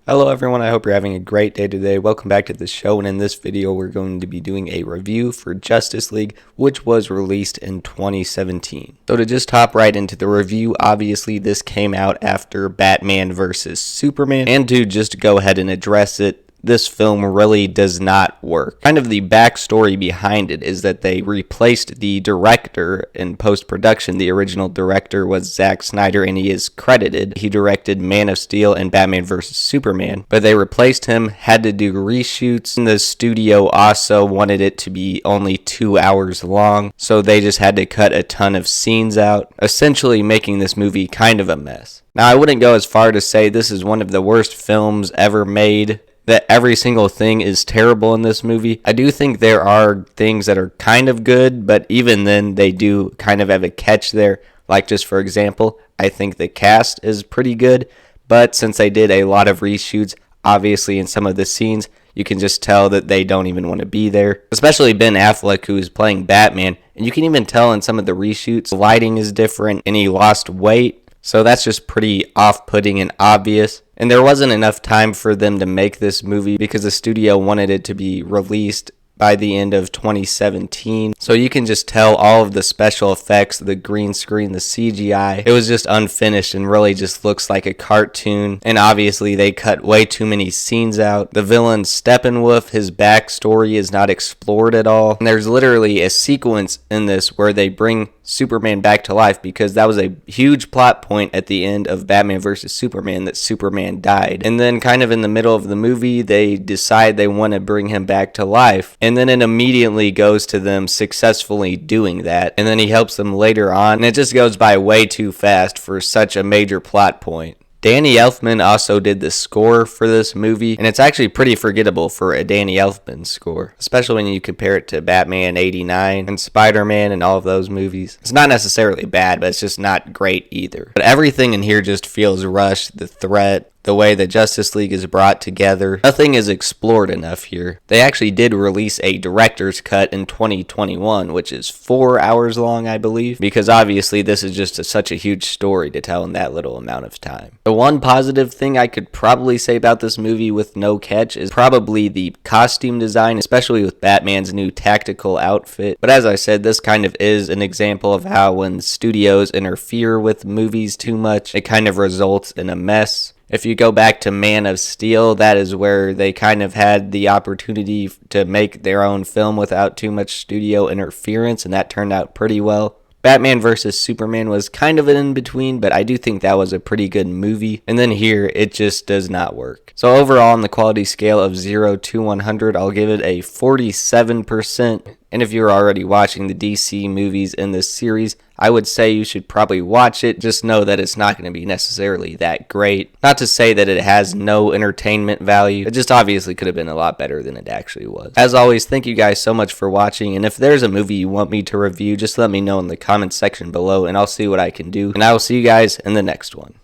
Hello everyone, I hope you're having a great day today. Welcome back to the show, and in this video we're going to be doing a review for Justice League, which was released in 2017. So to just hop right into the review, obviously this came out after Batman vs. Superman, and to just go ahead and address it, this film really does not work. Kind of the backstory behind it is that they replaced the director in post-production. The original director was Zack Snyder, and he is credited. He directed Man of Steel and Batman vs. Superman, but they replaced him, had to do reshoots, and the studio also wanted it to be only 2 hours long, so they just had to cut a ton of scenes out, essentially making this movie kind of a mess. Now, I wouldn't go as far to say this is one of the worst films ever made, that every single thing is terrible in this movie. I do think there are things that are kind of good, but even then they do kind of have a catch there. Like, just for example, I think the cast is pretty good, but since they did a lot of reshoots, obviously in some of the scenes, you can just tell that they don't even want to be there. Especially Ben Affleck, who is playing Batman, and you can even tell in some of the reshoots, the lighting is different, and he lost weight. So that's just pretty off-putting and obvious. And there wasn't enough time for them to make this movie because the studio wanted it to be released by the end of 2017. So you can just tell all of the special effects, the green screen, the CGI, it was just unfinished and really just looks like a cartoon. And obviously they cut way too many scenes out. The villain Steppenwolf, his backstory is not explored at all. And there's literally a sequence in this where they bring Superman back to life because that was a huge plot point at the end of Batman vs. Superman, that Superman died. And then kind of in the middle of the movie, they decide they want to bring him back to life. And then it immediately goes to them successfully doing that. And then he helps them later on. And it just goes by way too fast for such a major plot point. Danny Elfman also did the score for this movie, and it's actually pretty forgettable for a Danny Elfman score, especially when you compare it to Batman 89 and Spider-Man and all of those movies. It's not necessarily bad, but it's just not great either. But everything in here just feels rushed. The threat, the way the Justice League is brought together, nothing is explored enough here. They actually did release a director's cut in 2021, which is 4 hours long, I believe, because obviously this is just such a huge story to tell in that little amount of time. The one positive thing I could probably say about this movie with no catch is probably the costume design, especially with Batman's new tactical outfit. But as I said, this kind of is an example of how when studios interfere with movies too much, it kind of results in a mess. If you go back to Man of Steel, that is where they kind of had the opportunity to make their own film without too much studio interference, and that turned out pretty well. Batman vs. Superman was kind of an in-between, but I do think that was a pretty good movie. And then here, it just does not work. So overall, on the quality scale of 0 to 100, I'll give it a 47%. And if you're already watching the DC movies in this series, I would say you should probably watch it. Just know that it's not going to be necessarily that great. Not to say that it has no entertainment value. It just obviously could have been a lot better than it actually was. As always, thank you guys so much for watching. And if there's a movie you want me to review, just let me know in the comments section below and I'll see what I can do. And I will see you guys in the next one.